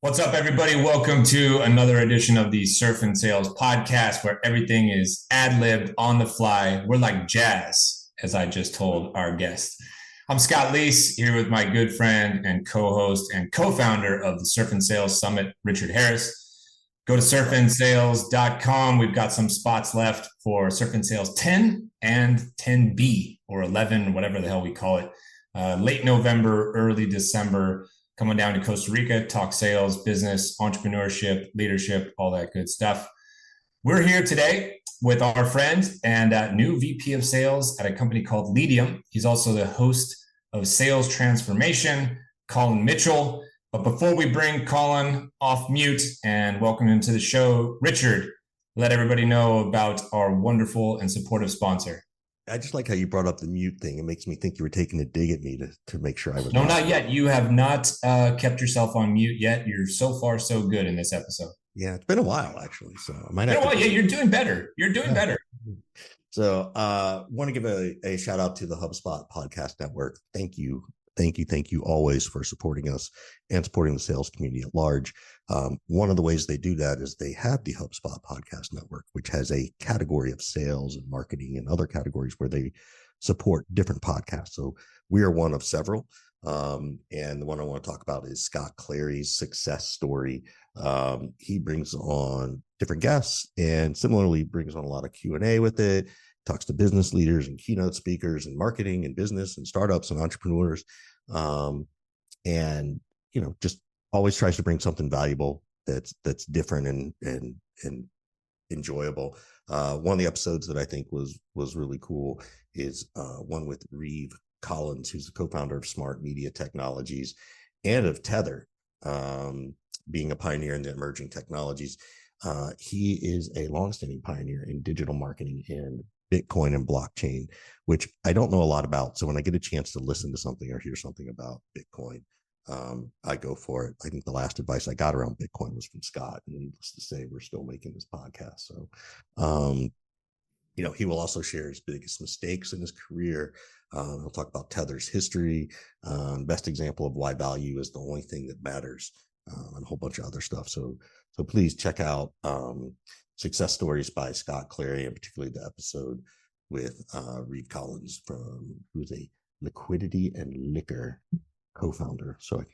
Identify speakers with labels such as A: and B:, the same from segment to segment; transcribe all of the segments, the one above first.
A: What's up, everybody? Welcome to another edition of the Surf and Sales podcast, where everything is ad-libbed on the fly. We're like jazz, as I just told our guest. I'm Scott Leese, here with my good friend and co-host and co-founder of the Surf and Sales Summit, Richard Harris. Go to surfandsales.com. We've got some spots left for Surf and Sales 10 and 10B, or 11, whatever the hell we call it. Late November, early December. Coming down to Costa Rica, talk sales, business, entrepreneurship, leadership, all that good stuff. We're here today with our friend and new VP of sales at a company called Leadium. He's also the host of Sales Transformation, Collin Mitchell. But before we bring Collin off mute and welcome him to the show, Richard, let everybody know about our wonderful and supportive sponsor.
B: I just like how you brought up the mute thing. It makes me think you were taking a dig at me to make sure I was.
A: No, not yet. You have not kept yourself on mute yet. You're so far so good in this episode.
B: Yeah, it's been a while actually. So I might
A: have. Yeah, you're doing better. You're doing better.
B: So want to give a shout out to the HubSpot Podcast Network. Thank you always for supporting us and supporting the sales community at large. One of the ways they do that is they have the HubSpot Podcast Network, which has a category of sales and marketing and other categories where they support different podcasts. So we are one of several. And the one I want to talk about is Scott Clary's success story. He brings on different guests and similarly brings on a lot of Q&A with it. Talks to business leaders and keynote speakers and marketing and business and startups and entrepreneurs. And, just always tries to bring something valuable that's different and enjoyable. One of the episodes that I think was really cool is one with Reeve Collins, who's the co-founder of Smart Media Technologies and of Tether, being a pioneer in the emerging technologies. He is a longstanding pioneer in digital marketing and Bitcoin and blockchain, which I don't know a lot about. So when I get a chance to listen to something or hear something about Bitcoin, I go for it. I think the last advice I got around Bitcoin was from Scott, and needless to say, we're still making this podcast. So, he will also share his biggest mistakes in his career. He'll talk about Tether's history, best example of why value is the only thing that matters, and a whole bunch of other stuff. So please check out Success Stories by Scott Clary, and particularly the episode with Reeve Collins, who's a liquidity and liquor co-founder. So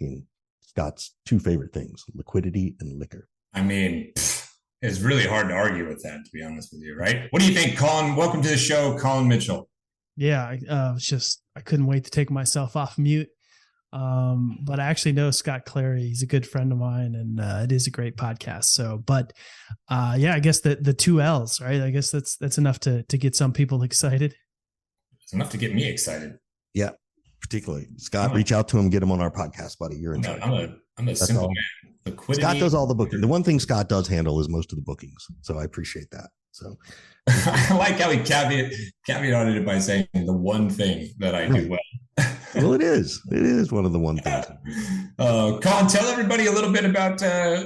B: Scott's two favorite things, liquidity and liquor.
A: I mean, it's really hard to argue with that, to be honest with you, right? What do you think, Collin? Welcome to the show, Collin Mitchell.
C: Yeah, I couldn't wait to take myself off mute. But I actually know Scott Clary. He's a good friend of mine, and it is a great podcast. So, I guess the two L's, right? I guess that's enough to get some people excited.
A: It's enough to get me excited.
B: Yeah, particularly Scott. Reach out to him, get him on our podcast, buddy. You're in charge.
A: I'm a simple man. Liquidity.
B: Scott does all the booking. The one thing Scott does handle is most of the bookings, so I appreciate that. So
A: I like how he caveated it by saying the one thing that I do well.
B: Well, it is one of the one things.
A: Collin, tell everybody a little bit about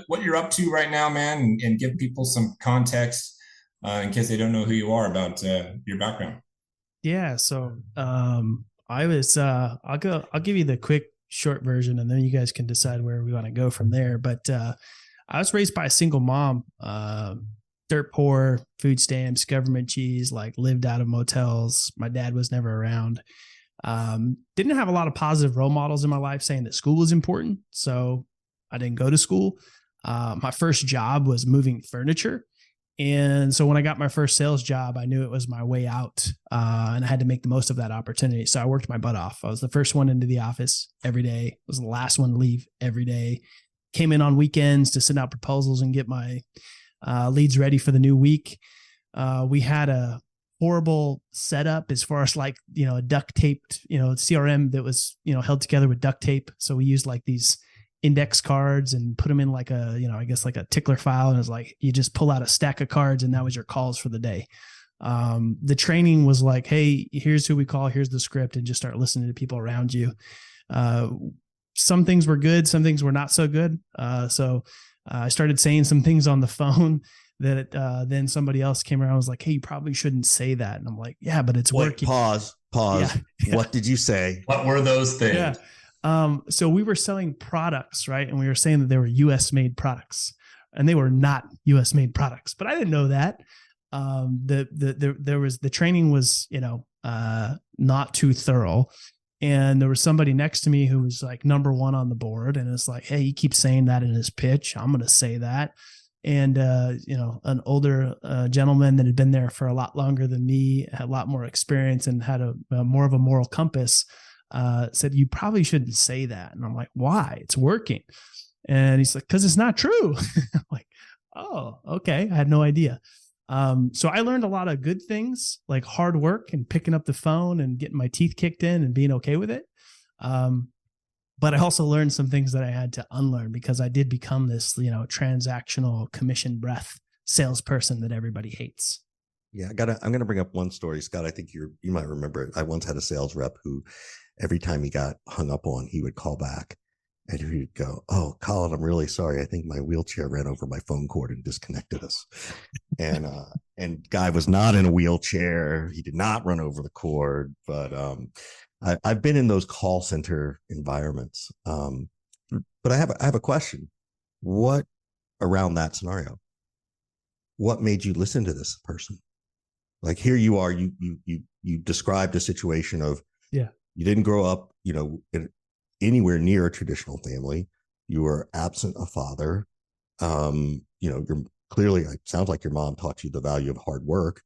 A: what you're up to right now, man, and give people some context in case they don't know who you are about your background.
C: Yeah, so I'll give you the quick short version, and then you guys can decide where we want to go from there. But I was raised by a single mom, dirt poor, food stamps, government cheese, lived out of motels. My dad was never around. Didn't have a lot of positive role models in my life saying that school was important. So I didn't go to school. My first job was moving furniture. And so when I got my first sales job, I knew it was my way out, and I had to make the most of that opportunity. So I worked my butt off. I was the first one into the office every day. I was the last one to leave every day. Came in on weekends to send out proposals and get my leads ready for the new week. We had a horrible setup as far as a duct taped, CRM that was, held together with duct tape. So we used these index cards and put them in a tickler file. And it was you just pull out a stack of cards and that was your calls for the day. The training was hey, here's who we call, here's the script, and just start listening to people around you. Some things were good. Some things were not so good. So I started saying some things on the phone that then somebody else came around and was hey, you probably shouldn't say that. And I'm yeah, but it's working.
B: Pause. Yeah. What did you say?
A: What were those things?
C: Yeah. So we were selling products, right? And we were saying that they were US made products, and they were not US made products, but I didn't know that. The training was, not too thorough. And there was somebody next to me who was like number one on the board. And it's like, hey, he keeps saying that in his pitch. I'm going to say that. And, an older gentleman that had been there for a lot longer than me, had a lot more experience and had a more of a moral compass, said, you probably shouldn't say that. And I'm like, why? It's working. And he's like, because it's not true. I'm like, oh, okay. I had no idea. So I learned a lot of good things like hard work and picking up the phone and getting my teeth kicked in and being okay with it. But I also learned some things that I had to unlearn because I did become this, transactional commission breath salesperson that everybody hates.
B: Yeah, I'm going to bring up one story, Scott. I think you might remember it. I once had a sales rep who every time he got hung up on, he would call back and he'd go, "Oh, Collin, I'm really sorry. I think my wheelchair ran over my phone cord and disconnected us." And guy was not in a wheelchair. He did not run over the cord, but I've been in those call center environments. But I have a question. What around that scenario? What made you listen to this person? Like here you are, you described a situation of,
C: yeah,
B: you didn't grow up, anywhere near a traditional family. You were absent a father. You're clearly, it sounds like your mom taught you the value of hard work,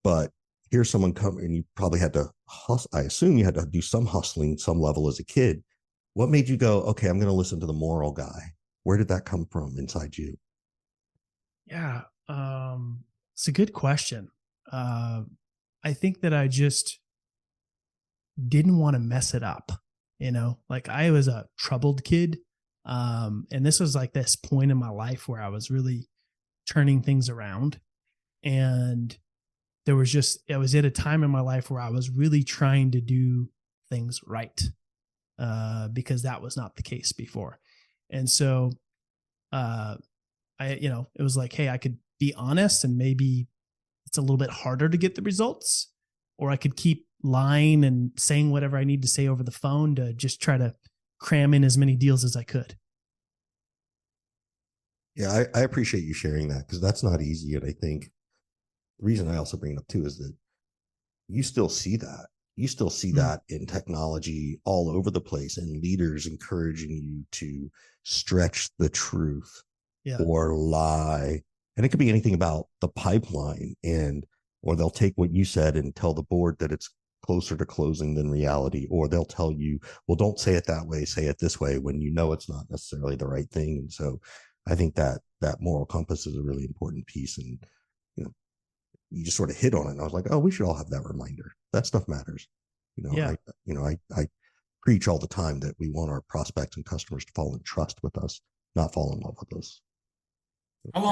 B: but here's someone come and you probably had to hustle. I assume you had to do some hustling, some level as a kid. What made you go, okay, I'm going to listen to the moral guy? Where did that come from inside you?
C: Yeah. It's a good question. I think that I just didn't want to mess it up. Like I was a troubled kid. And this was like this point in my life where I was really turning things around. And I was at a time in my life where I was really trying to do things right. Because that was not the case before. And so, it was like, hey, I could be honest and maybe it's a little bit harder to get the results, or I could keep lying and saying whatever I need to say over the phone to just try to cram in as many deals as I could.
B: Yeah, I appreciate you sharing that because that's not easy. And I think the reason I also bring it up too is that you still see that. You still see that in technology all over the place and leaders encouraging you to stretch the truth or lie. And it could be anything about the pipeline or they'll take what you said and tell the board that it's closer to closing than reality, or they'll tell you, well, don't say it that way, say it this way, when it's not necessarily the right thing. And so I think that moral compass is a really important piece. And, you just sort of hit on it. And I was like, oh, we should all have that reminder. That stuff matters. I preach all the time that we want our prospects and customers to fall in trust with us, not fall in love with us.
A: How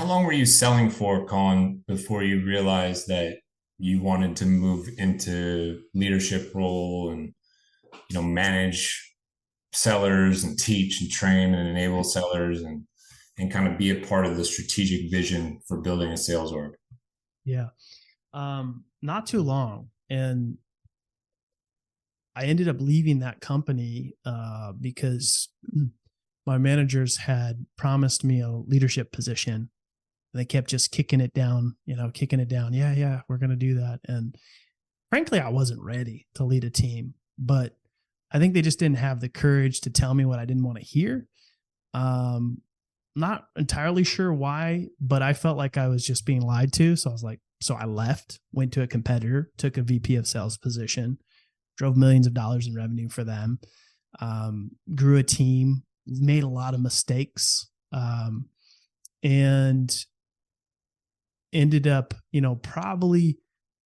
A: long were you selling for, Collin, before you realized that you wanted to move into leadership role and, manage sellers and teach and train and enable sellers and kind of be a part of the strategic vision for building a sales org?
C: Yeah. Not too long. And I ended up leaving that company because my managers had promised me a leadership position. They kept just kicking it down. Yeah, we're going to do that. And frankly, I wasn't ready to lead a team, but I think they just didn't have the courage to tell me what I didn't want to hear. Not entirely sure why, but I felt like I was just being lied to. So I was like, so I left, went to a competitor, took a VP of sales position, drove millions of dollars in revenue for them, grew a team, made a lot of mistakes, and ended up, probably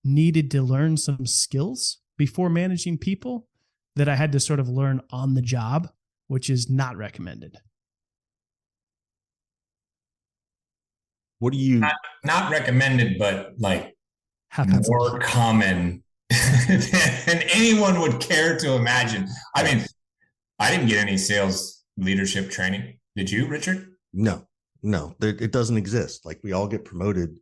C: needed to learn some skills before managing people that I had to sort of learn on the job, which is not recommended.
B: What do you
A: not recommended, but like
C: happens
A: more common than anyone would care to imagine? I mean, I didn't get any sales leadership training. Did you, Richard?
B: No, it doesn't exist. Like we all get promoted,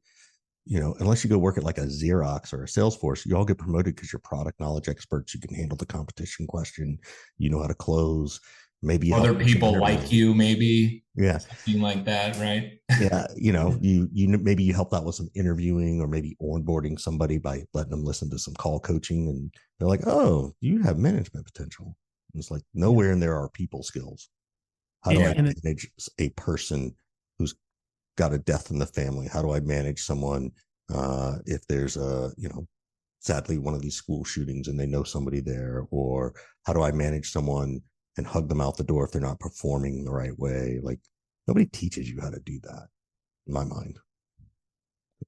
B: unless you go work at like a Xerox or a Salesforce, you all get promoted because you're product knowledge experts. You can handle the competition question. You know how to close. Maybe
A: other people like you, maybe.
B: Yeah.
A: Something like that, right?
B: Yeah. You maybe you helped out with some interviewing or maybe onboarding somebody by letting them listen to some call coaching, and they're like, oh, you have management potential. And it's like nowhere in there are people skills. How do I manage a person who's got a death in the family? How do I manage someone if there's sadly one of these school shootings and they know somebody there? Or how do I manage someone and hug them out the door if they're not performing the right way? Like nobody teaches you how to do that, in my mind.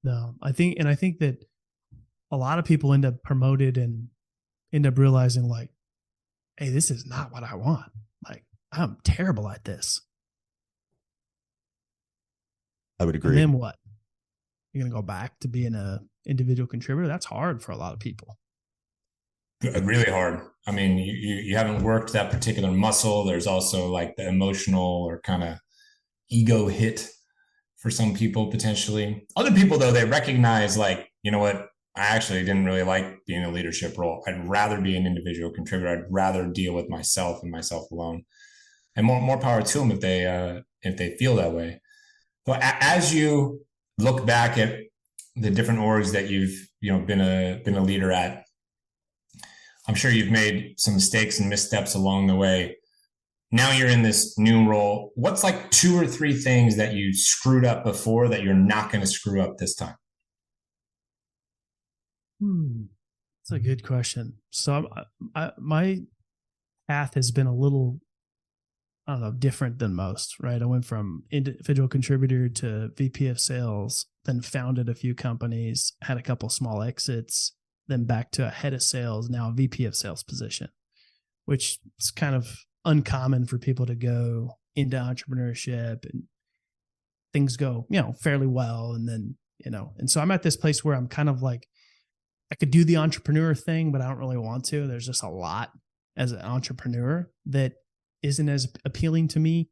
C: No, I think that a lot of people end up promoted and end up realizing like, hey, this is not what I want. Like, I'm terrible at this.
B: I would agree.
C: And then what? You're going to go back to being a individual contributor? That's hard for a lot of people.
A: Really hard. I mean, you haven't worked that particular muscle. There's also like the emotional or kind of ego hit for some people potentially. Other people, though, they recognize like, you know what? I actually didn't really like being in a leadership role. I'd rather be an individual contributor. I'd rather deal with myself and myself alone. And more power to them if they feel that way. So as you look back at the different orgs that you've been a leader at, I'm sure you've made some mistakes and missteps along the way. Now you're in this new role. What's like 2 or 3 things that you screwed up before that you're not going to screw up this time?
C: That's a good question. So my path has been a little, I don't know, different than most, right? I went from individual contributor to VP of sales, then founded a few companies, had a couple small exits, then back to a head of sales, now a VP of sales position, which is kind of uncommon for people to go into entrepreneurship, and things go, fairly well. And then, and so I'm at this place where I'm kind of like, I could do the entrepreneur thing, but I don't really want to. There's just a lot as an entrepreneur that isn't as appealing to me.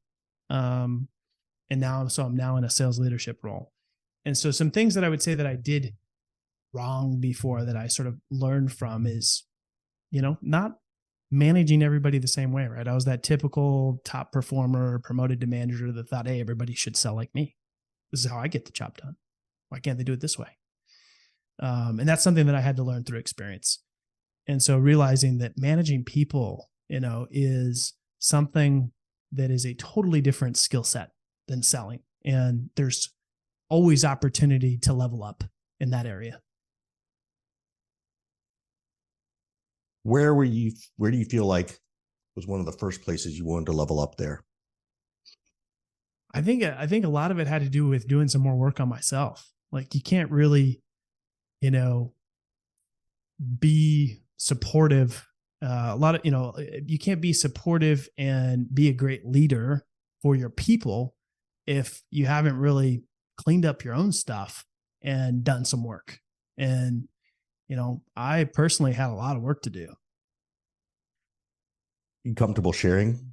C: And now I'm now in a sales leadership role. And so some things that I would say that I did wrong before that I sort of learned from is, not managing everybody the same way, right? I was that typical top performer, promoted to manager that thought, hey, everybody should sell like me. This is how I get the job done. Why can't they do it this way? And that's something that I had to learn through experience. And so realizing that managing people, is something that is a totally different skill set than selling. And there's always opportunity to level up in that area.
B: Where do you feel like was one of the first places you wanted to level up there?
C: I think a lot of it had to do with doing some more work on myself. Like you can't really, be supportive. You can't be supportive and be a great leader for your people if you haven't really cleaned up your own stuff and done some work. And, I personally had a lot of work to do.
B: You comfortable sharing?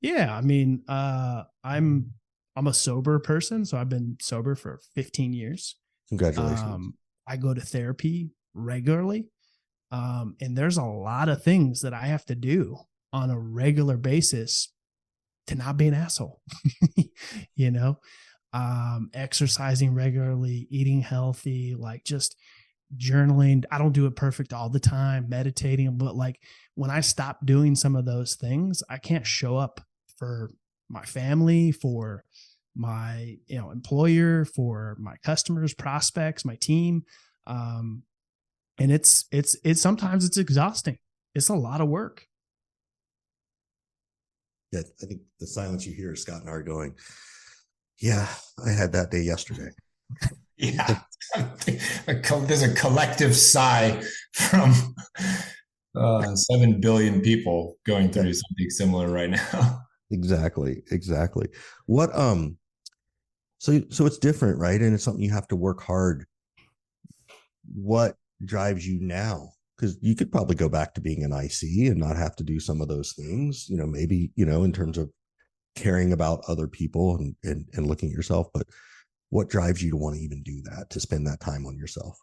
C: Yeah. I mean, I'm a sober person, so I've been sober for 15 years.
B: Congratulations.
C: I go to therapy regularly. And there's a lot of things that I have to do on a regular basis to not be an asshole, exercising regularly, eating healthy, like just journaling. I don't do it perfect all the time, meditating, but like when I stop doing some of those things, I can't show up for my family, for my, employer, for my customers, prospects, my team. And it's sometimes it's exhausting. It's a lot of work.
B: Yeah. I think the silence you hear is Scott and I going, yeah, I had that day yesterday.
A: Yeah. There's a collective sigh from 7 billion people going through something similar right now.
B: Exactly. What, so it's different, right? And it's something you have to work hard. What drives you now? Because you could probably go back to being an IC and not have to do some of those things, maybe, in terms of caring about other people and looking at yourself. But What drives you to want to even do that, to spend that time on yourself?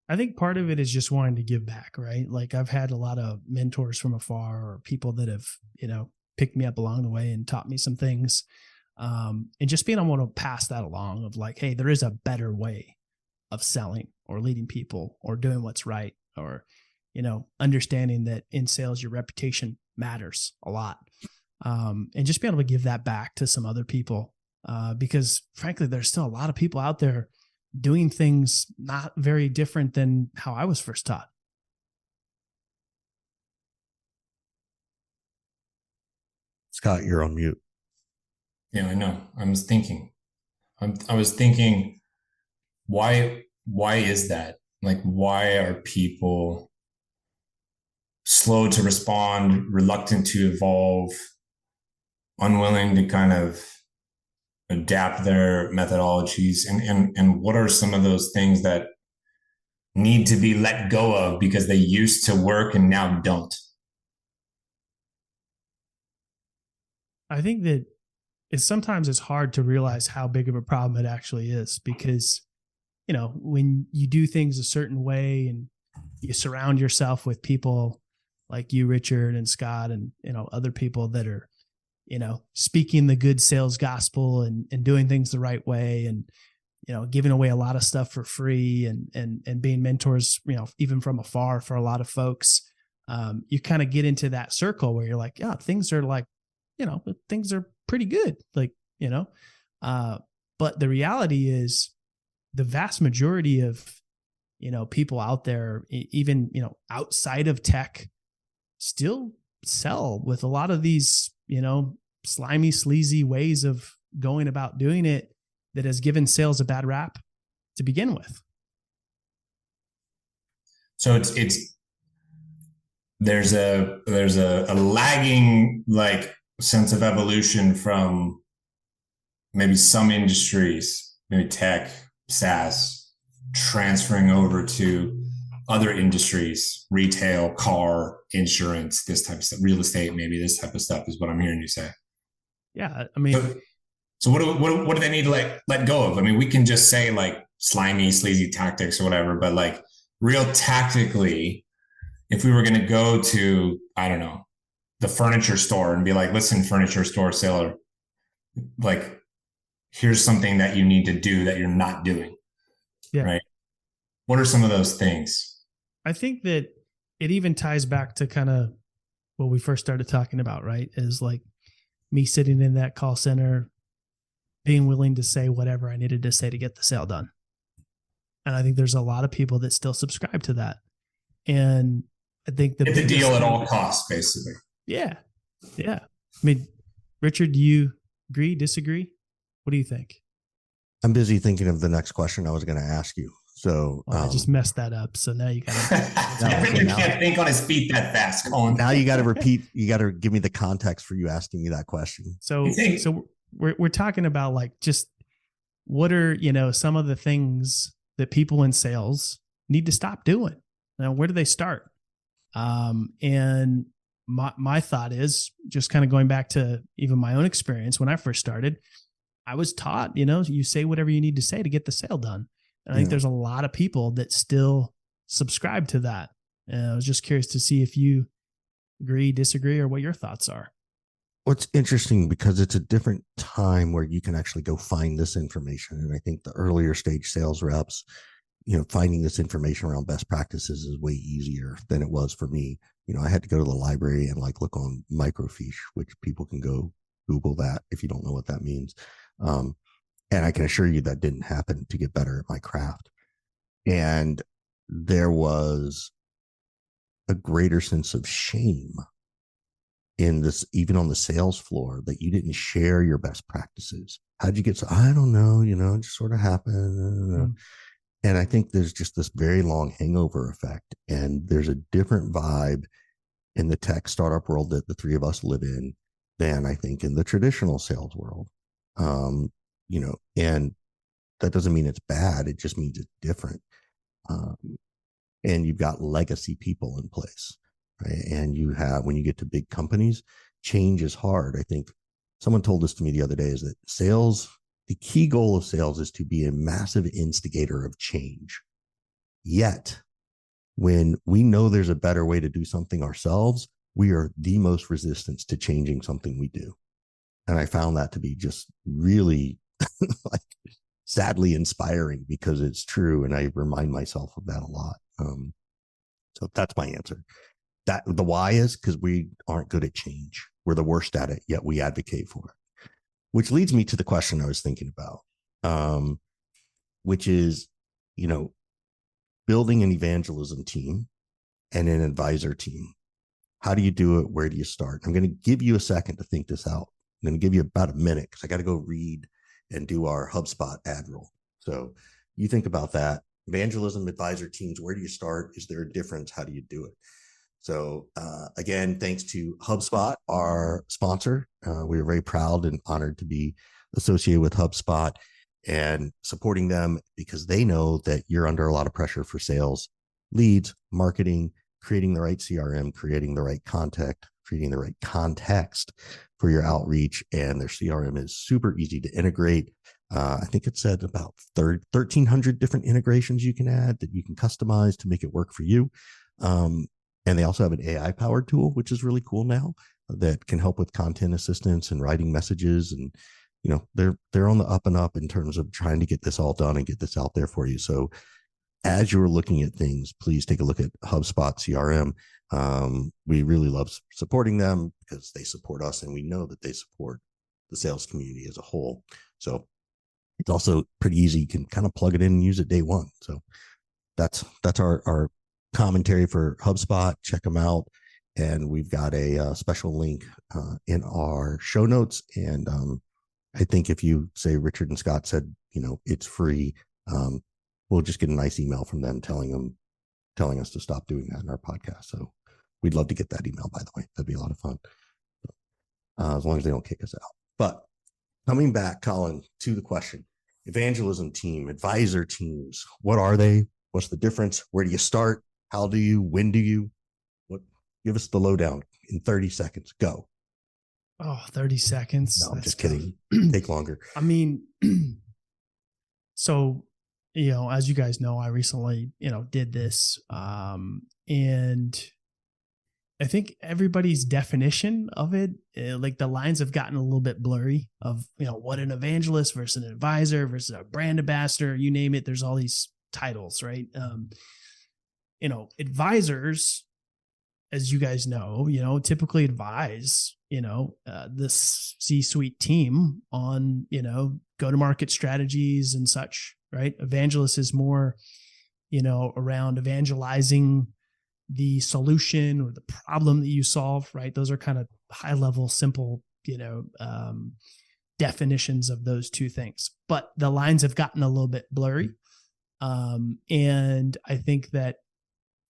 C: I think part of it is just wanting to give back, right? Like I've had a lot of mentors from afar or people that have, picked me up along the way and taught me some things. And just being able to pass that along of like, hey, there is a better way of selling or leading people or doing what's right, or, understanding that in sales, your reputation matters a lot. And just being able to give that back to some other people. Because frankly, there's still a lot of people out there doing things not very different than how I was first taught.
B: Scott, you're on mute.
A: Yeah, I know. I was thinking, why is that? Like, why are people slow to respond, reluctant to evolve, unwilling to kind of adapt their methodologies? And what are some of those things that need to be let go of because they used to work and now don't?
C: I think that sometimes it's hard to realize how big of a problem it actually is, because, when you do things a certain way and you surround yourself with people like you, Richard, and Scott, and, other people that are, speaking the good sales gospel and doing things the right way, and, giving away a lot of stuff for free, and being mentors, even from afar for a lot of folks, you kind of get into that circle where you're like, yeah, things are like, things are pretty good. Like, but the reality is the vast majority of, people out there, even, outside of tech, still sell with a lot of these, slimy, sleazy ways of going about doing it that has given sales a bad rap to begin with.
A: So there's a lagging like sense of evolution from maybe some industries, maybe tech, SaaS, transferring over to other industries, retail, car, insurance, this type of stuff, real estate, maybe this type of stuff is what I'm hearing you say.
C: Yeah. I mean,
A: so what do they need to let go of? I mean, we can just say like slimy, sleazy tactics or whatever, but like real tactically, if we were going to go to, I don't know, the furniture store and be like, listen, furniture store seller, like, here's something that you need to do that you're not doing.
C: Yeah.
A: Right. What are some of those things?
C: I think that it even ties back to kind of what we first started talking about, right? Is like me sitting in that call center, being willing to say whatever I needed to say to get the sale done. And I think there's a lot of people that still subscribe to that. And I think
A: get the deal at all costs, basically.
C: Yeah. Yeah. I mean, Richard, do you agree, disagree? What do you think?
B: I'm busy thinking of the next question I was going to ask you. So
C: I just messed that up. So now you got
A: to. Richard can't think on his feet that fast, Collin.
B: Now you got to repeat. You got to give me the context for you asking me that question.
C: So we're talking about like just what are some of the things that people in sales need to stop doing. Now, where do they start? And my thought is just kind of going back to even my own experience when I first started. I was taught, you say whatever you need to say to get the sale done. And I think there's a lot of people that still subscribe to that. And I was just curious to see if you agree, disagree, or what your thoughts are.
B: What's interesting, because it's a different time where you can actually go find this information. And I think the earlier stage sales reps, finding this information around best practices is way easier than it was for me. I had to go to the library and like look on microfiche, which people can go Google that if you don't know what that means. And I can assure you that didn't happen to get better at my craft. And there was a greater sense of shame in this, even on the sales floor, that you didn't share your best practices. How'd you get so? I don't know, it just sort of happened. And I think there's just this very long hangover effect. And there's a different vibe in the tech startup world that the three of us live in than I think in the traditional sales world. And that doesn't mean it's bad. It just means it's different. And you've got legacy people in place, right? And you have, when you get to big companies, change is hard. I think someone told this to me the other day, is that sales the key goal of sales is to be a massive instigator of change. Yet, when we know there's a better way to do something ourselves, we are the most resistant to changing something we do. And I found that to be just really like sadly inspiring, because it's true. And I remind myself of that a lot. So that's my answer. That the why is because we aren't good at change. We're the worst at it, yet we advocate for it. Which leads me to the question I was thinking about, which is, building an evangelism team and an advisor team. How do you do it? Where do you start? I'm going to give you a second to think this out. I'm going to give you about a minute because I got to go read and do our HubSpot ad roll. So you think about that. Evangelism, advisor teams, where do you start? Is there a difference? How do you do it? So again, thanks to HubSpot, our sponsor. We are very proud and honored to be associated with HubSpot and supporting them, because they know that you're under a lot of pressure for sales, leads, marketing, creating the right CRM, creating the right contact, creating the right context for your outreach. And their CRM is super easy to integrate. I think it said about 1,300 different integrations you can add that you can customize to make it work for you. And they also have an AI powered tool, which is really cool now, that can help with content assistance and writing messages. And, they're on the up and up in terms of trying to get this all done and get this out there for you. So as you're looking at things, please take a look at HubSpot CRM. We really love supporting them because they support us, and we know that they support the sales community as a whole. So it's also pretty easy. You can kind of plug it in and use it day one. So that's our commentary for HubSpot. Check them out. And we've got a special link in our show notes. And I think if you say Richard and Scott said, it's free, we'll just get a nice email from them telling us to stop doing that in our podcast. So we'd love to get that email, by the way. That'd be a lot of fun. As long as they don't kick us out. But coming back, Collin, to the question, evangelism team, advisor teams, what are they? What's the difference? Where do you start? How do you, when do you, give us the lowdown in 30 seconds. Go.
C: Oh, 30 seconds.
B: No, I'm just kidding. Take longer.
C: I mean, so, as you guys know, I recently, did this. And I think everybody's definition of it, like the lines have gotten a little bit blurry of, what an evangelist versus an advisor versus a brand ambassador, you name it. There's all these titles, right? Advisors, as you guys know, typically advise, this C-suite team on, go-to-market strategies and such, right? Evangelist is more, around evangelizing the solution or the problem that you solve, right? Those are kind of high-level, simple, definitions of those two things. But the lines have gotten a little bit blurry. And I think that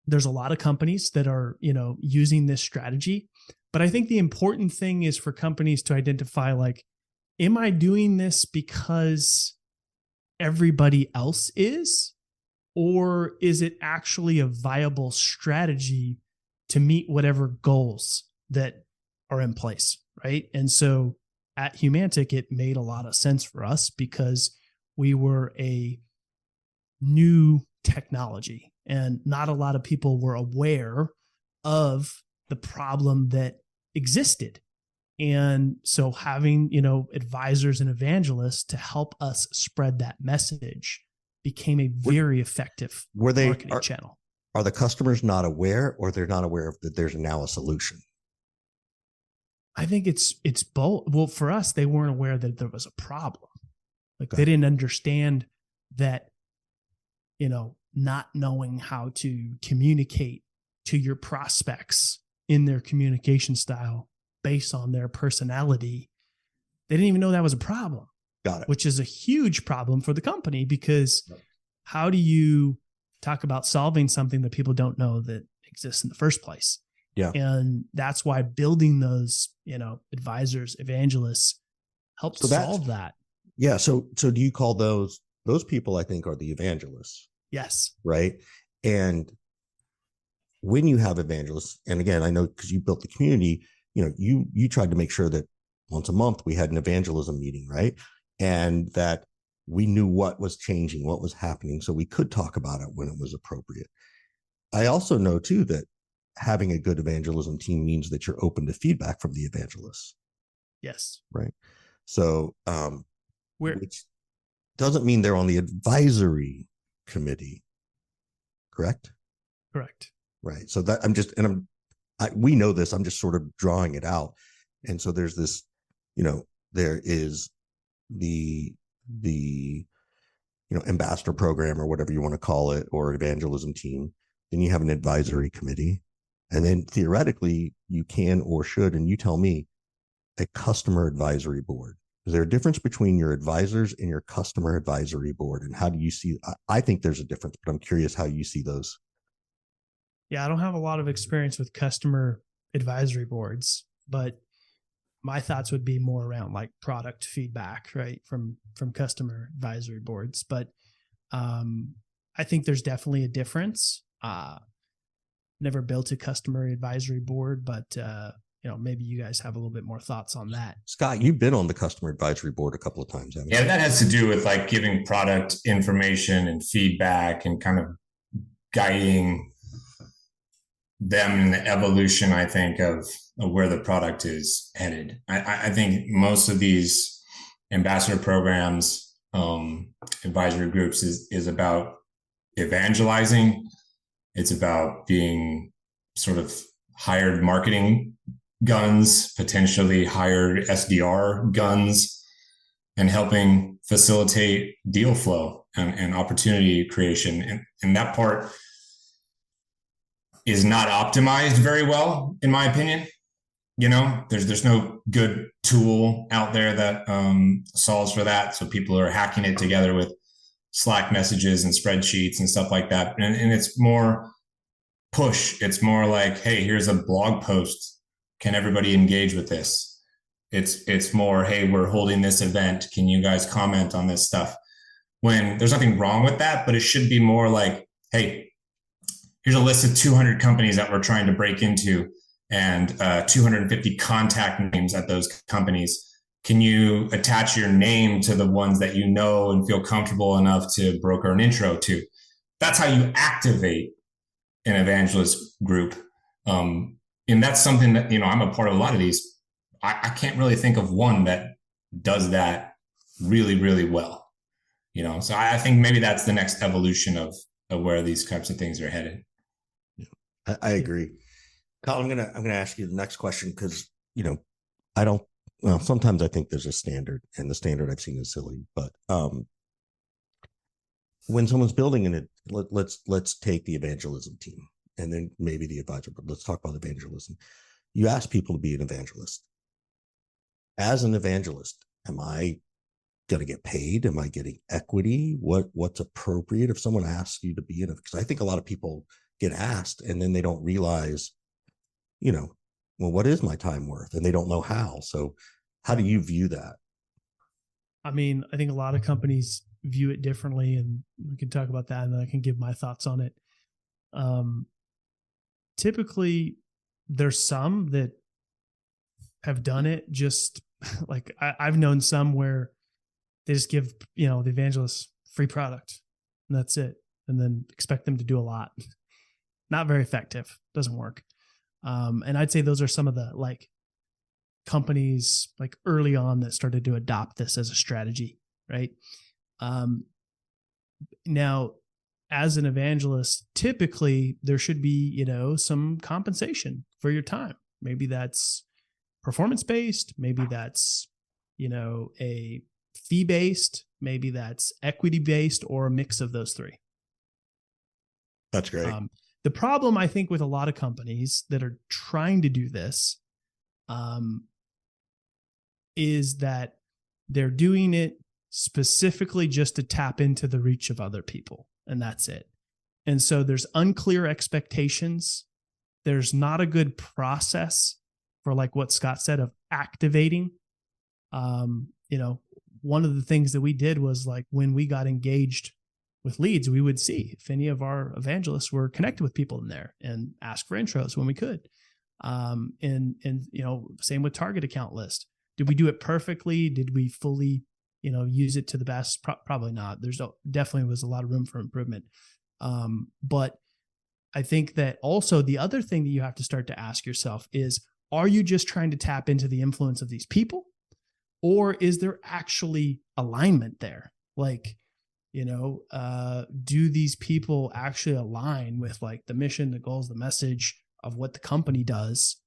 C: there's a lot of companies that are, using this strategy. But I think the important thing is for companies to identify, like, am I doing this because everybody else is? Or is it actually a viable strategy to meet whatever goals that are in place, right? And so at Humantic, it made a lot of sense for us because we were a new technology and not a lot of people were aware of the problem that existed. And so having, advisors and evangelists to help us spread that message became a very effective marketing channel.
B: Are the customers not aware, or they're not aware of that there's now a solution?
C: I think it's both. Well, for us, they weren't aware that there was a problem. Like they didn't understand that, not knowing how to communicate to your prospects in their communication style based on their personality. They didn't even know that was a problem.
B: Got it.
C: Which is a huge problem for the company, because how do you talk about solving something that people don't know that exists in the first place?
B: Yeah.
C: And that's why building those, advisors, evangelists helps solve that.
B: Yeah. So do you call those people, I think, are the evangelists?
C: Yes.
B: Right. And when you have evangelists, and again, I know because you built the community, you tried to make sure that once a month we had an evangelism meeting, right? and that we knew what was changing, what was happening, so we could talk about it when it was appropriate. I also know too that having a good evangelism team means that you're open to feedback from the evangelists.
C: Yes.
B: Right. So,
C: Where
B: which doesn't mean they're on the advisory committee, correct?
C: correct.
B: Right. So that we know this, I'm just sort of drawing it out. And so there's this, there is the ambassador program or whatever you want to call it, or evangelism team. Then you have an advisory committee. And then theoretically you can or should, and you tell me, a customer advisory board. Is there a difference between your advisors and your customer advisory board? And how do you see, I think there's a difference, but I'm curious how you see those.
C: Yeah, I don't have a lot of experience with customer advisory boards, but my thoughts would be more around like product feedback, right? From customer advisory boards. But I think there's definitely a difference. Never built a customer advisory board, but maybe you guys have a little bit more thoughts on that.
B: Scott, you've been on the customer advisory board a couple of times, haven't you?
A: Yeah, that has to do with like giving product information and feedback and kind of guiding them in the evolution, I think, of where the product is headed. I think most of these ambassador programs, advisory groups is about evangelizing. It's about being sort of hired marketing guns, potentially hired SDR guns, and helping facilitate deal flow and opportunity creation. And that part is not optimized very well, in my opinion. There's no good tool out there that solves for that. So people are hacking it together with Slack messages and spreadsheets and stuff like that. And it's more push. It's more like, hey, here's a blog post. Can everybody engage with this? It's more, hey, we're holding this event. Can you guys comment on this stuff? When there's nothing wrong with that, but it should be more like, hey, here's a list of 200 companies that we're trying to break into and 250 contact names at those companies. Can you attach your name to the ones that you know and feel comfortable enough to broker an intro to? That's how you activate an evangelist group. And that's something that, I'm a part of a lot of these. I can't really think of one that does that really, really well. So I think maybe that's the next evolution of where these types of things are headed.
B: Yeah, I agree. Collin, I'm gonna ask you the next question because sometimes I think there's a standard, and the standard I've seen is silly. But when someone's building let's take the evangelism team, and then maybe the advisor. But let's talk about evangelism. You ask people to be an evangelist. As an evangelist, am I going to get paid? Am I getting equity? What's appropriate if someone asks you to be in it? Because I think a lot of people get asked and then they don't realize, well, what is my time worth? And they don't know how. So how do you view that?
C: I mean, I think a lot of companies view it differently, and we can talk about that and then I can give my thoughts on it. Typically there's some that have done it just like I've known some where they just give, the evangelist free product and that's it. And then expect them to do a lot. Not very effective. Doesn't work. And I'd say those are some of the companies early on that started to adopt this as a strategy. Right. Now, as an evangelist, typically there should be, some compensation for your time. Maybe that's performance-based. Maybe that's, a fee-based. Maybe that's equity-based, or a mix of those three.
B: That's great.
C: The problem, I think, with a lot of companies that are trying to do this is that they're doing it specifically just to tap into the reach of other people, and that's it. And so there's unclear expectations. There's not a good process for what Scott said of activating. One of the things that we did was when we got engaged with leads, we would see if any of our evangelists were connected with people in there and ask for intros when we could. And same with target account list. Did we do it perfectly? Did we fully, use it to the best? Probably not. There's definitely was a lot of room for improvement. But I think that also the other thing that you have to start to ask yourself is, are you just trying to tap into the influence of these people, or is there actually alignment there? Like, do these people actually align with like the mission, the goals, the message of what the company does?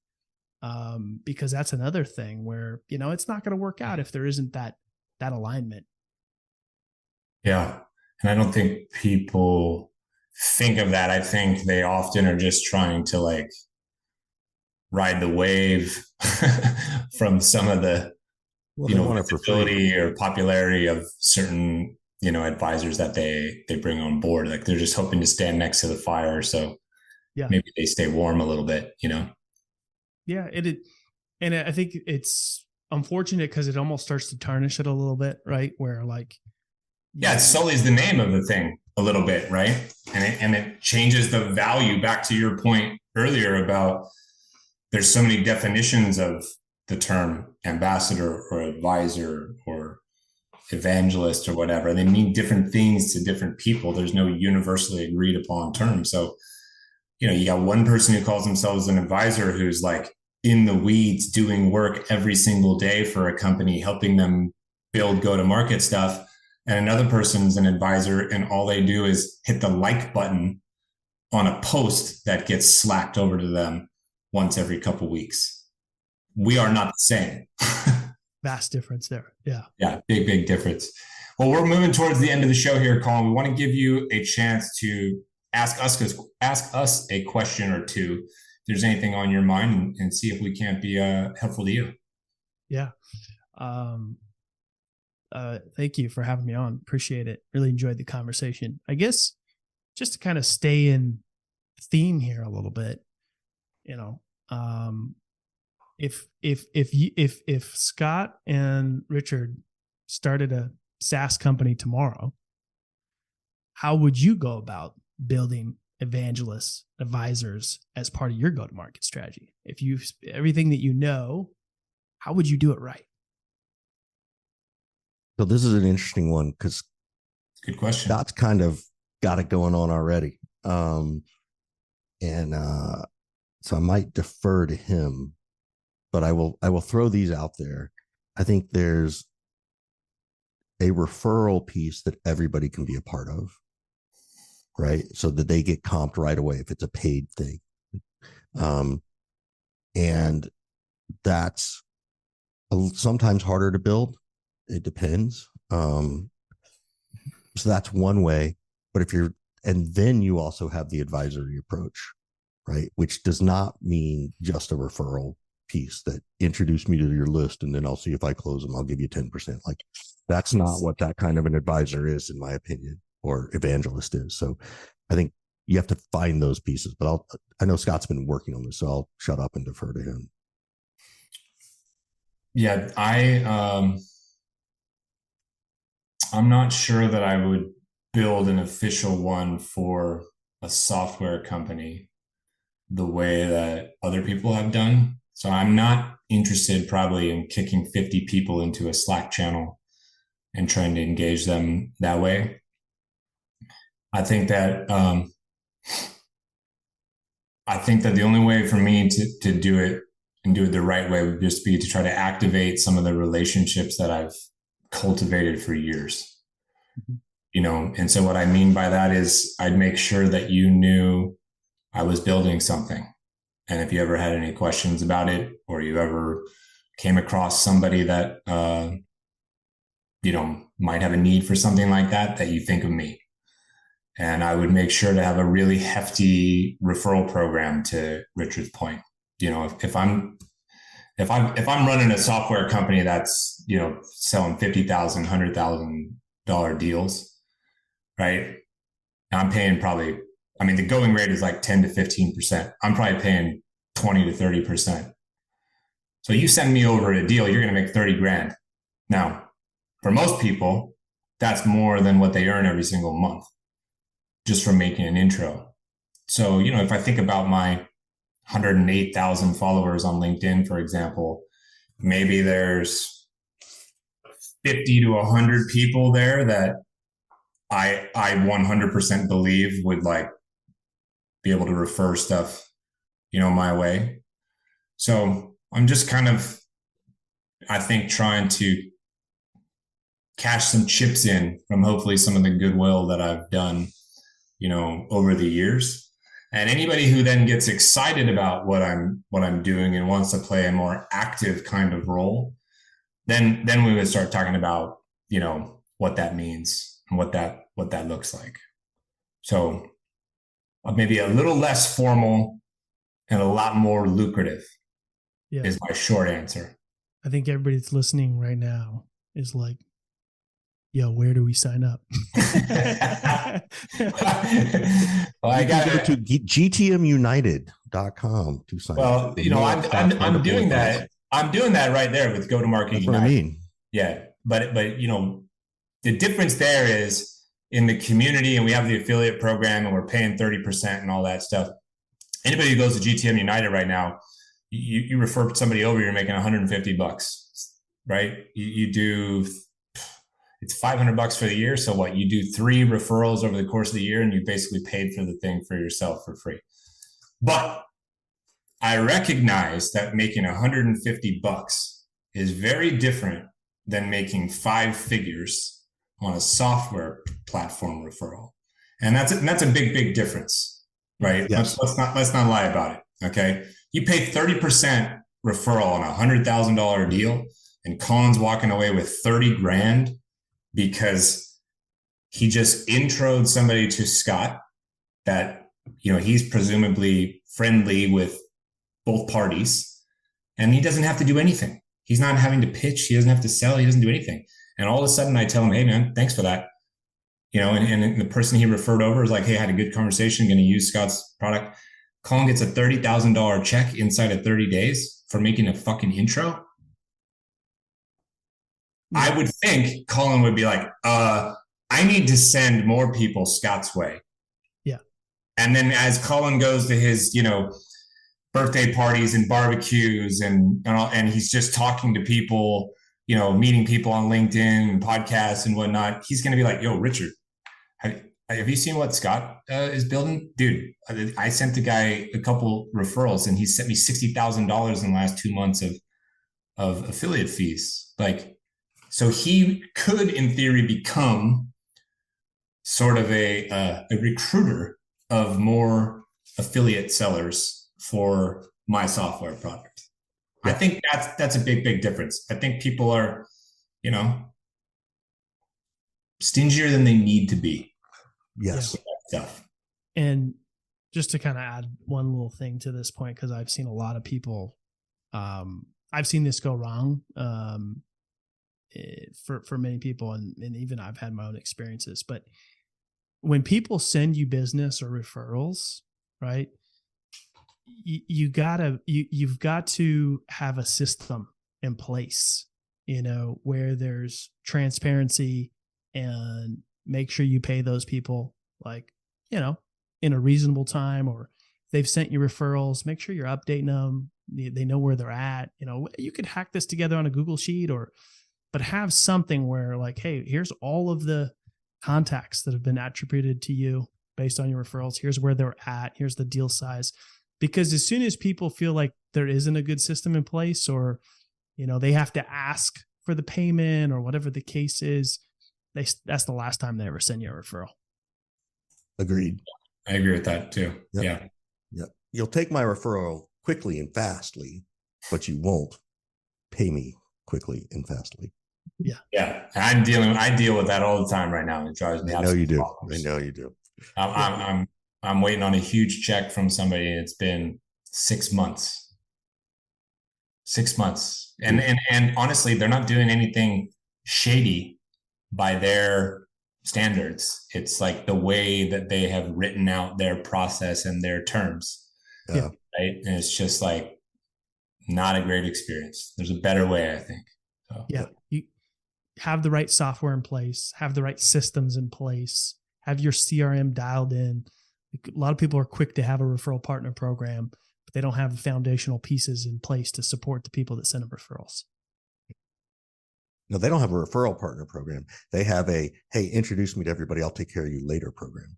C: Because that's another thing where, it's not going to work out if there isn't that alignment.
A: Yeah. And I don't think people think of that. I think they often are just trying to like ride the wave from some of the, visibility or popularity of certain, advisors that they bring on board. Like they're just hoping to stand next to the fire. So maybe they stay warm a little bit,
C: Yeah. And I think it's unfortunate because it almost starts to tarnish it a little bit, right? Where like,
A: it sullies the name of the thing a little bit, right? And it changes the value. Back to your point earlier about there's so many definitions of the term ambassador or advisor or evangelist or whatever. They mean different things to different people. There's no universally agreed upon term. So, you got one person who calls themselves an advisor who's like in the weeds doing work every single day for a company, helping them build go-to-market stuff. And another person's an advisor, and all they do is hit the like button on a post that gets slacked over to them once every couple of weeks. We are not the same.
C: Vast difference there. Yeah.
A: Yeah. Big difference. Well, we're moving towards the end of the show here, Collin. We want to give you a chance to ask us a question or two. If there's anything on your mind, and see if we can't be helpful to you.
C: Yeah. Thank you for having me on. Appreciate it. Really enjoyed the conversation. I guess just to kind of stay in theme here a little bit, if Scott and Richard started a SaaS company tomorrow, how would you go about building evangelists, advisors as part of your go-to-market strategy? If you everything that how would you do it right?
B: So this is an interesting one because
A: good question.
B: Scott's kind of got it going on already. So I might defer to him, but I will throw these out there. I think there's a referral piece that everybody can be a part of, right? So that they get comped right away if it's a paid thing. And that's sometimes harder to build. It depends. So that's one way. But and then you also have the advisory approach, right? Which does not mean just a referral piece that introduce me to your list and then I'll see if I close them, I'll give you 10%. Like that's not what that kind of an advisor is, in my opinion, or evangelist is. So I think you have to find those pieces, but I know Scott's been working on this, so I'll shut up and defer to him.
A: Yeah, I'm not sure that I would build an official one for a software company the way that other people have done. So I'm not interested probably in kicking 50 people into a Slack channel and trying to engage them that way. I think that the only way for me to do it and do it the right way would just be to try to activate some of the relationships that I've cultivated for years. And so what I mean by that is I'd make sure that you knew I was building something. And if you ever had any questions about it, or you ever came across somebody that, might have a need for something like that you think of me. And I would make sure to have a really hefty referral program, to Richard's point. If I'm running a software company that's, selling $50,000, $100,000 deals, right? I'm paying probably, the going rate is like 10 to 15%. I'm probably paying 20 to 30%. So you send me over a deal, you're going to make 30 grand. Now, for most people, that's more than what they earn every single month just from making an intro. So, if I think about my 108,000 followers on LinkedIn, for example, maybe there's 50 to 100 people there that I 100% believe would like be able to refer stuff, my way. So I'm just kind of, I think, trying to cash some chips in from hopefully some of the goodwill that I've done, over the years. And anybody who then gets excited about what I'm doing and wants to play a more active kind of role, then we would start talking about, what that means and what that looks like. So maybe a little less formal and a lot more lucrative is my short answer.
C: I think everybody that's listening right now is like, yo, where do we sign up?
B: Well, I got to go to gtmunited.com to sign up.
A: Well, I'm doing that. I'm doing that right there with Go-to-Market
B: That's
A: United.
B: what I mean.
A: Yeah. But the difference there is in the community, and we have the affiliate program and we're paying 30% and all that stuff. Anybody who goes to GTM United right now, you refer somebody over, you're making $150, right? You do, it's $500 for the year. So what, you do 3 referrals over the course of the year and you basically paid for the thing for yourself for free. But I recognize that making $150 is very different than making 5 figures on a software platform referral. And that's a big difference, right?
B: Yes.
A: Let's not lie about it. Okay. You pay 30% referral on $100,000 deal, and Collin's walking away with 30 grand because he just introed somebody to Scott that, he's presumably friendly with both parties, and he doesn't have to do anything. He's not having to pitch. He doesn't have to sell. He doesn't do anything. And all of a sudden I tell him, hey man, thanks for that. And the person he referred over is like, hey, I had a good conversation, going to use Scott's product. Collin gets a $30,000 check inside of 30 days for making a fucking intro. I would think Collin would be like, I need to send more people Scott's way.
C: Yeah.
A: And then as Collin goes to his, birthday parties and barbecues and he's just talking to people, meeting people on LinkedIn and podcasts and whatnot, he's going to be like, yo, Richard, have you seen what Scott is building? Dude, I sent the guy a couple referrals and he sent me $60,000 in the last 2 months of affiliate fees. Like, so he could, in theory, become sort of a recruiter of more affiliate sellers for my software product. Yeah. I think that's a big difference. I think people are, stingier than they need to be.
B: Yes.
A: Stuff.
C: And just to kind of add one little thing to this point, because I've seen a lot of people, I've seen this go wrong for many people, and even I've had my own experiences. But when people send you business or referrals, right? You've got to have a system in place, where there's transparency, and make sure you pay those people in a reasonable time, or if they've sent you referrals, make sure you're updating them. They know where they're at. You could hack this together on a Google sheet but have something where like, hey, here's all of the contacts that have been attributed to you based on your referrals. Here's where they're at. Here's the deal size. Because as soon as people feel like there isn't a good system in place, or, they have to ask for the payment or whatever the case is, that's the last time they ever send you a referral.
B: Agreed.
A: I agree with that too.
B: Yep.
A: Yeah.
B: Yep. You'll take my referral quickly and fastly, but you won't pay me quickly and fastly.
C: Yeah.
A: Yeah. I deal with that all the time right now. It drives me.
B: I know you do. I know you do.
A: I'm waiting on a huge check from somebody. It's been 6 months. 6 months. And honestly, they're not doing anything shady by their standards. It's like the way that they have written out their process and their terms.
B: Yeah.
A: Right. And it's just like not a great experience. There's a better way, I think. So.
C: Yeah. You have the right software in place, have the right systems in place, have your CRM dialed in. A lot of people are quick to have a referral partner program, but they don't have the foundational pieces in place to support the people that send them referrals.
B: No, they don't have a referral partner program. They have a, hey, introduce me to everybody, I'll take care of you later program.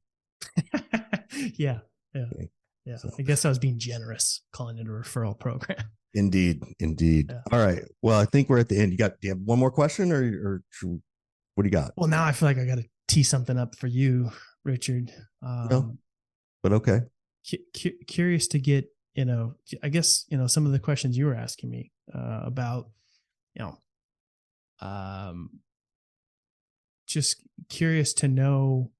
C: Yeah.
B: Okay.
C: Yeah.
B: So,
C: I guess I was being generous calling it a referral program.
B: Indeed.
C: Yeah.
B: All right. Well, I think we're at the end. Do you have one more question or what do you got?
C: Well, now I feel like I got to tee something up for you, Richard.
B: No, but okay.
C: Curious to get, I guess, some of the questions you were asking me about, just curious to know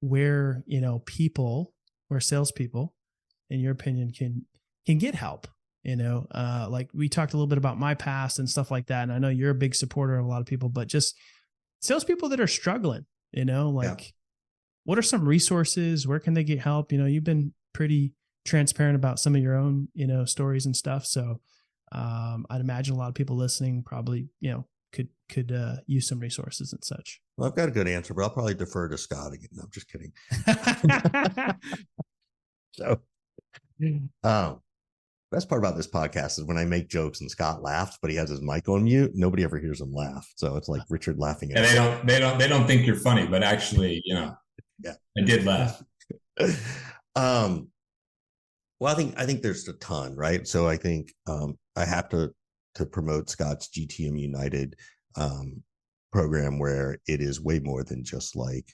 C: where, where salespeople, in your opinion, can get help. Like we talked a little bit about my past and stuff like that. And I know you're a big supporter of a lot of people, but just salespeople that are struggling, what are some resources? Where can they get help? You've been pretty transparent about some of your own, stories and stuff. So I'd imagine a lot of people listening probably, could use some resources and such.
B: Well, I've got a good answer, but I'll probably defer to Scott again. No, I'm just kidding. So, best part about this podcast is when I make jokes and Scott laughs, but he has his mic on mute. Nobody ever hears him laugh. So it's like Richard laughing at
A: him. They don't think you're funny, but actually, yeah, I did laugh.
B: Well, I think there's a ton, right? So I think I have to promote Scott's GTM United program, where it is way more than just like,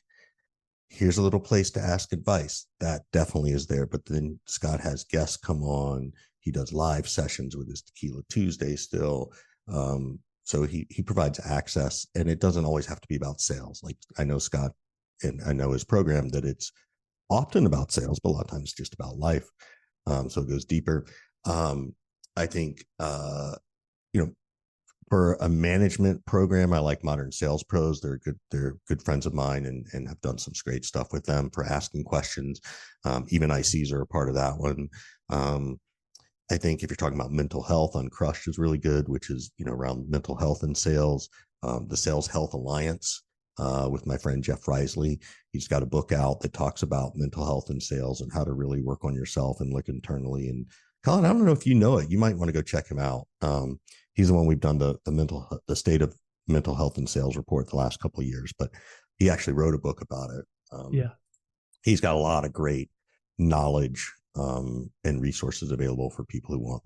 B: here's a little place to ask advice. That definitely is there. But then Scott has guests come on. He does live sessions with his Tequila Tuesday still. So he provides access, and it doesn't always have to be about sales. Like I know Scott, and I know his program, that it's often about sales, but a lot of times it's just about life. So it goes deeper. I think, for a management program, I like Modern Sales Pros. They're good friends of mine, and have done some great stuff with them for asking questions. Even ICs are a part of that one. I think if you're talking about mental health, Uncrushed is really good, which is, around mental health and sales. The Sales Health Alliance, with my friend Jeff Risley. He's got a book out that talks about mental health and sales and how to really work on yourself and look internally. And Collin, I don't know if you know it, you might want to go check him out. He's the one we've done the state of mental health and sales report the last couple of years, but he actually wrote a book about it. He's got a lot of great knowledge and resources available for people who want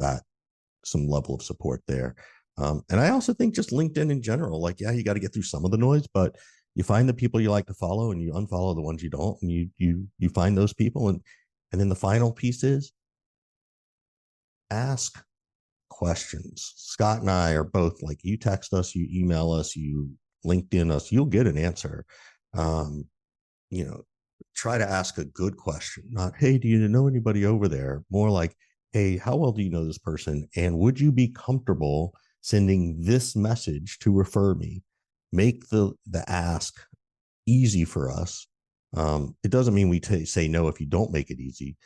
B: some level of support there. And I also think just LinkedIn in general, like, yeah, you got to get through some of the noise, but you find the people you like to follow and you unfollow the ones you don't, and you find those people. And then the final piece is ask questions. Scott and I are both like, you text us, you email us, you LinkedIn us, you'll get an answer. Try to ask a good question, not, hey, do you know anybody over there? More like, hey, how well do you know this person? And would you be comfortable sending this message to refer me? Make the ask easy for us. It doesn't mean we say no if you don't make it easy.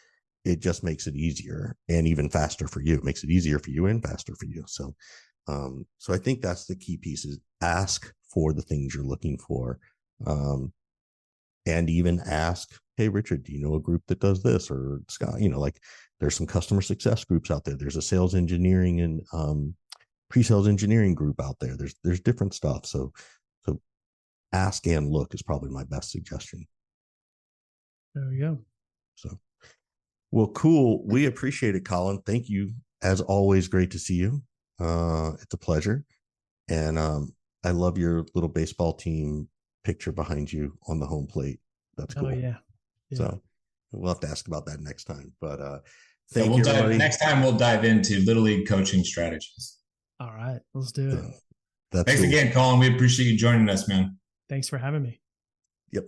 B: It just makes it easier and even faster for you. It makes it easier for you and faster for you. So I think that's the key piece, is ask for the things you're looking for. And even ask, hey, Richard, do you know a group that does this? Or Scott, like there's some customer success groups out there. There's a sales engineering and pre-sales engineering group out there. There's different stuff. So ask and look is probably my best suggestion.
C: There we go.
B: So, well, cool. We appreciate it, Collin. Thank you. As always, great to see you. It's a pleasure. And I love your little baseball team picture behind you on the home plate. That's cool.
C: Oh, yeah.
B: So we'll have to ask about that next time. But thank you, everybody.
A: Next time we'll dive into Little League coaching strategies.
C: All right. Let's do it.
A: Thanks again, Collin. We appreciate you joining us, man.
C: Thanks for having me.
B: Yep.